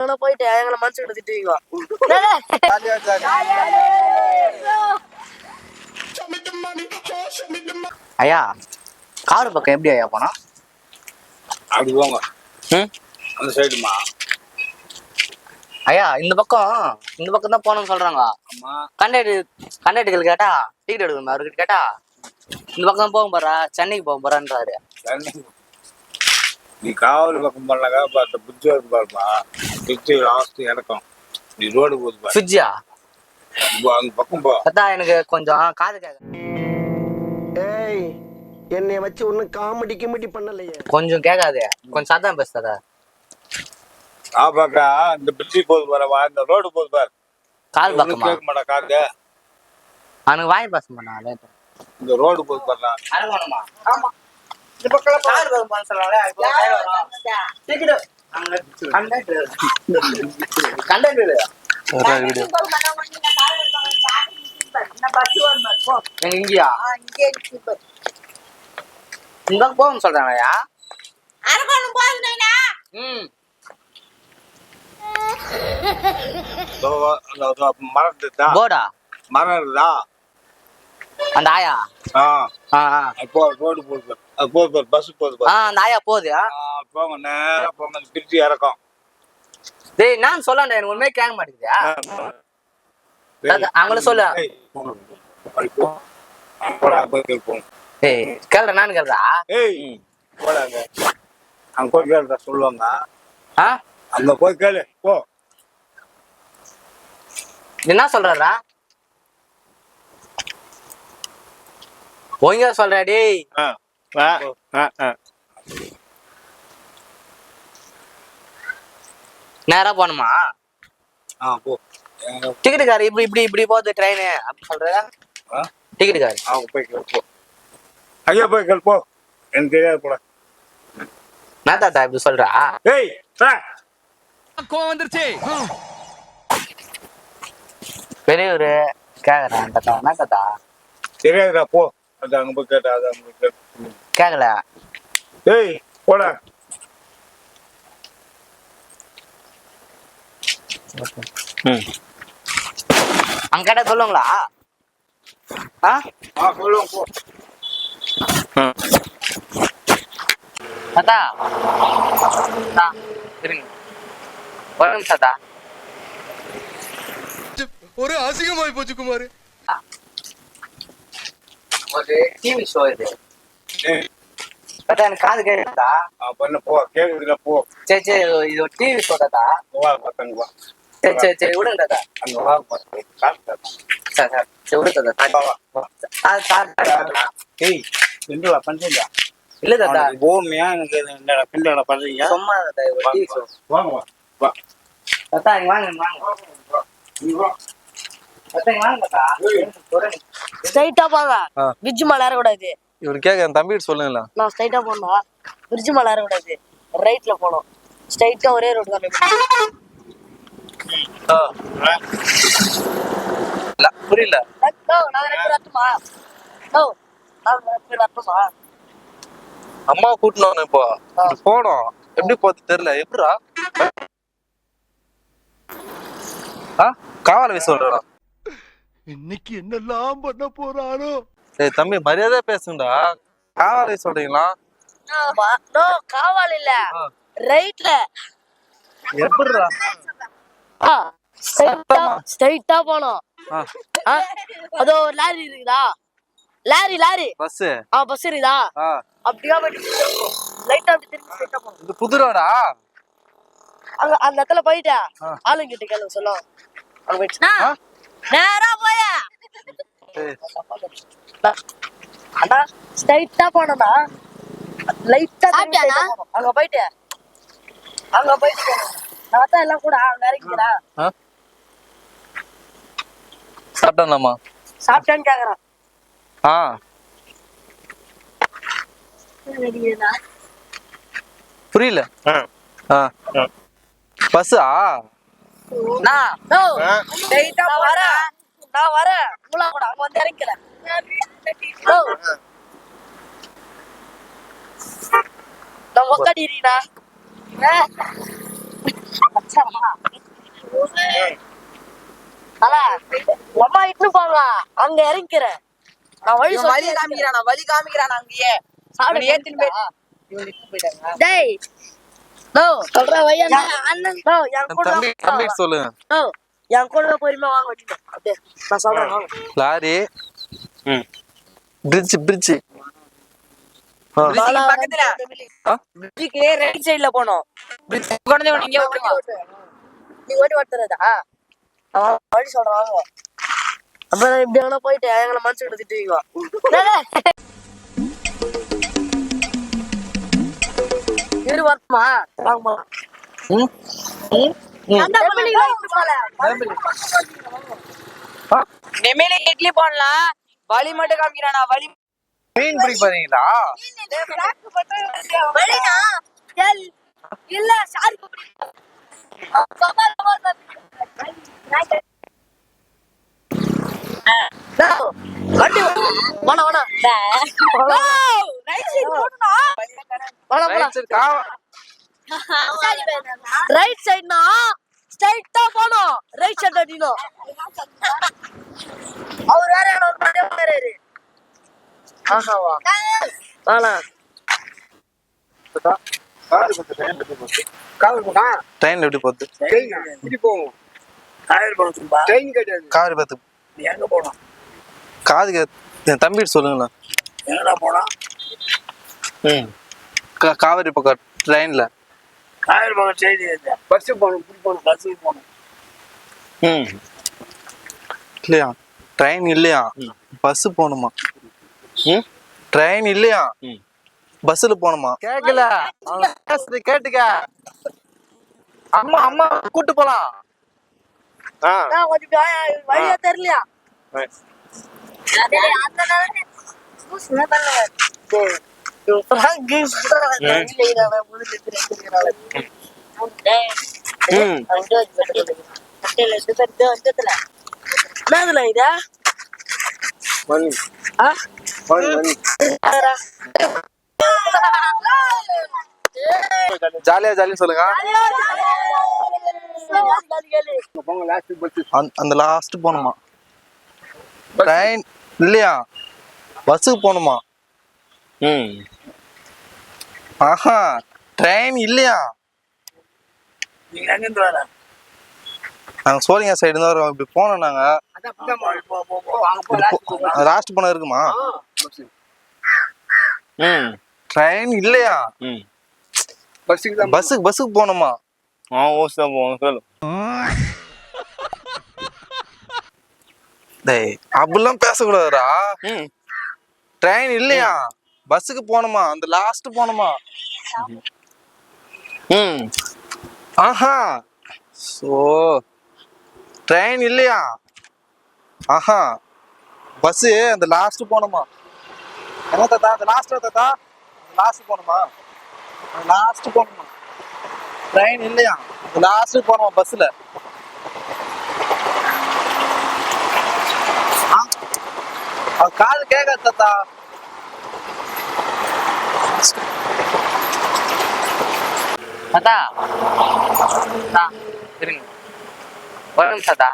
போயிட்டு எங்களை மனசு கிட்ட திட்டுவீங்க. ஐயா காடு பக்கம் எப்படி ஐயா போனா? அப்படி போங்க. அந்த சைடுமா ஐயா இந்த பக்கம் தான் போகணும்னு சொல்றாங்க. கண்டக்டர்கள் கேட்டா டிக்கெட் எடுக்கணும். அவர்கிட்ட கேட்டா இந்த பக்கம் தான் போக போறா, சென்னைக்கு போக போறான்றாரு. நீ காவல் பக்கம் பண்ணாக்கா பார்த்த பிரிட்ஜ் வருது பாருப்பா. பிரிட்ஜ் லாஸ்ட் இறக்கம். நீ ரோடு போகுது பிரிட்ஜா அந்த பக்கம் போ. அதான் எனக்கு கொஞ்சம் காது கேட்க. ஏய் என்னை வச்சு ஒன்னும் காமெடி பண்ணலையே. கொஞ்சம் கேட்காது, கொஞ்சம் சாதம் பேசுறதா. பாக்கா இந்த பிரிட்ஜ் போகுது பாருவா, இந்த ரோடு போகுது பாரு. கால் பக்கமா கேட்க மாட்டா காது. அவனுக்கு வாங்கி பேச மாட்டான். இந்த ரோடு போகுது பாருண்ணா. அரவணுமா? ஆமா. இந்த பக்கம் கால் பக்கம் சொல்றாங்களே. கண்டக்டர் இங்கயா இந்த போகும் சொல்றாங்கயா. போடா மரம் இருக்குதா அந்த ஆயா? அப்போ ரோடு போகுது, அது போகுது பாரு, பஸ் போகுது பாரு. அந்த ஆயா போகுது. போங்க நேரம் போங்க, அந்த பிரிட்ஜ் இறக்கம். டேய் நான் சொல்லண்டா, எனக்கு ஒண்ணுமே கேட்க மாட்டேங்குதா? அவங்கள சொல்ல. ஏய் கேளுடா, நான் கேளுடா. ஏய் போடாங்க, அங்க போய் கேளுடா சொல்லுவாங்க. அங்க போய் கேளு போ. என்ன சொல்றா? ஒழுங்கா சொல்றா டேய். நேரா போணுமா? போ. டிக்கெட் கார் இப்படி இப்படி இப்படி போகுது ட்ரெயின் அப்படி சொல்ற? டிக்கெட் கார் அவங்க போய் கேளு போ. ஐயா போய் கேளு போ. எனக்கு தெரியாது போட. நான் தாத்தா இப்படி சொல்றா? ஏய் கோவம் வந்துருச்சு. பெரியவரு கேக்குறேன் தாத்தா. என்ன தாத்தா? தெரியாதுடா போ. அது அங்க போய் கேட்டா அது அங்க போய் கேட்டு கேக்கல. ஏய் போடா. அங்க கேட்டா சொல்லுங்களா? சொல்லுவோம் போ. தாத்தா இருங்க ஒரு நிமிஷம் தாத்தா. ஒரு அசிங்கமாய் போச்சு குமார். ஒரு டிவி ஷோ இது. தாத்தா எனக்கு காது கேட்டா பண்ண போ. கேக்குதுல போ. சரி சரி இது ஒரு டிவி ஷோ தாத்தா. வா பசங்க வா. சரி சரி சரி விடுங்க தாத்தா. அங்க வா பசங்க காசு. சரி சரி சரி விடுங்க தாத்தா. ஏய் என்னடா பண்றீங்க? இல்ல தாத்தா பூமியா எனக்கு என்னடா பின்னடா பண்றீங்க? சும்மா தாத்தா ஒரு டிவி ஷோ. வாங்க வா வா. தாத்தா இங்க வாங்க வாங்க. நீ வா. தாத்தா இங்க வாங்க தாத்தா. ஸ்ட்ரைட்டா போங்க. பிரிட்ஜ் மேல ஏறக்கூடாது. இவரு கேக்க என் தம்பிட்டு சொல்லுங்களா. நான் ஸ்ட்ரைட்டா போனா பிரிட்ஜ் மேல ஏறக்கூடாது. ரைட்ல போனோம். ஸ்ட்ரைட்டா ஒரே ரோடு தான். புரியல. அம்மா கூட்டணும் இப்போ போனோம். எப்படி போறது தெரியல. எப்படிடா காவல வயசு சொல்றா. இன்னைக்கு என்னெல்லாம் பண்ண போறானோ. ஏய் தம்பி மரியாதையா பேசுங்கடா. காவல வயசு சொல்றீங்களா? காவால் இல்ல ரைட்ல. எப்படிடா? ஸ்ட்ரைட்டா போனோம். அதோ ஒரு லாரி இருக்குதா? Lorry bus. பஸ் இருக்குதா? அப்படியே லைட்டா அப்படி திரும்பி ஸ்ட்ரைட்டா போனோம். இது புது ரோடா? அங்க அந்த இடத்துல போயிட்டா ஆளுங்க கிட்ட கேளு சொல்லும். அங்க போயிடுச்சுனா நேரா போய அண்ணா ஸ்ட்ரைட்டா போனோம்னா லைட்டா அங்க போயிட்டு நான் தான் எல்லாம் கூட அங்க இறங்கிடா. சாப்பிட்டானாமா? சாப்பிட்டான்னு கேக்குறான். புரியல. பஸ்ஸா? நான் வரேன் உங்களா கூட அங்க வந்து இறங்கிக்கிறேன். நம்ம உட்காடிறீங்களா? அண்ணா, உங்க அம்மா இட்டுன்னு போங்க அங்க இறங்கிக்கிறேன். நான் வழி வழி காமிக்கிறானா வழி காமிக்கிறானா அங்கேயே சாப்பிட ஏத்தின்னு போய் டேய் நோ சொல்ற வையா அண்ணன் நோ என் கூட தம்பி சொல்லு. நோ என் கூட பொறுமையா வாங்க வச்சுட்டு அப்படியே நான் சொல்றேன் வாங்க. லாரி பிரிட்ஜ் பக்கத்துல பிரிட்ஜுக்கு ரைட் சைடுல போனோம். பிரிட்ஜ் கொண்டு வந்து இங்க விட்டுருங்க. நீ ஓட்டி ஓட்டுறதா வழி சொல்றேன் வாங்க. அப்புறம் இப்படி எங்கன்னா போயிட்டு எங்களை மனசுக்கிட்ட திட்டுவீங்க. இரு வரமா வாங்க போலாம். நெமேல இட்லி போடலாம். வழி மட்டும் காமிக்கிறானா வழி மீன் பிடி போறீங்களா? இல்ல சாரி வண்டி வேணா வேணா ரைட் சைடுனா ஸ்ட்ரைட்டா போனோம். ரைட் சைடு அடிக்கணும். அவர் வேற வேற ஆஹாவா வேணா ட்ரெயின்ல எப்படி போகுது? காவிரி பார்த்து எங்க போனோம்? காது என் தம்பி சொல்லுங்களா? எங்கடா போனா? காவிரி பக்கம் ட்ரெயின்ல காவேரி பக்கம் செய்தி பஸ் போகணும். இப்படி போகணும். பஸ்ஸுக்கு போகணும். இல்லையா? ட்ரெயின் இல்லையா? பஸ் போகணுமா? ட்ரெயின் இல்லையா? பஸ்ல போகணுமா? கேக்கல கேட்டுக்க. அம்மா கூட்டு போலாம். கொஞ்சம் வழியா தெரியலையா? ஜாலியா சொல்லுங்க. அந்த லாஸ்ட் போகணுமா? ட்ரெயின் இல்லையா? பஸ்ஸுக்கு போகணுமா? ஆஹா ட்ரெயின் இல்லையா? நீங்க எங்கிருந்து வர? நாங்க சோழிங்க சைடு தான் வரோம். இப்படி போனோம் நாங்க. லாஸ்ட் போன இருக்குமா? ட்ரெயின் இல்லையா? பஸ்ஸுக்கு போகணுமா? டேய் அப்படிலாம் பேசக்கூடாதுடா. ட்ரெயின் இல்லையா? பஸ்ஸுக்கு போகணுமா? அந்த லாஸ்ட் போகணுமா? ஆஹா சோ ட்ரெயின் இல்லையா? ஆஹா பஸ் அந்த லாஸ்ட் போகணுமா? என்ன தாத்தா அந்த லாஸ்ட் போகணுமா? லாஸ்ட் போகணுமா? ட்ரெயின் இல்லையா? லாஸ்ட் போகணுமா பஸ்ல? காது கேட்காது தாத்தா. தாத்தா இருங்க ஒரு நிமிஷம் தாத்தா.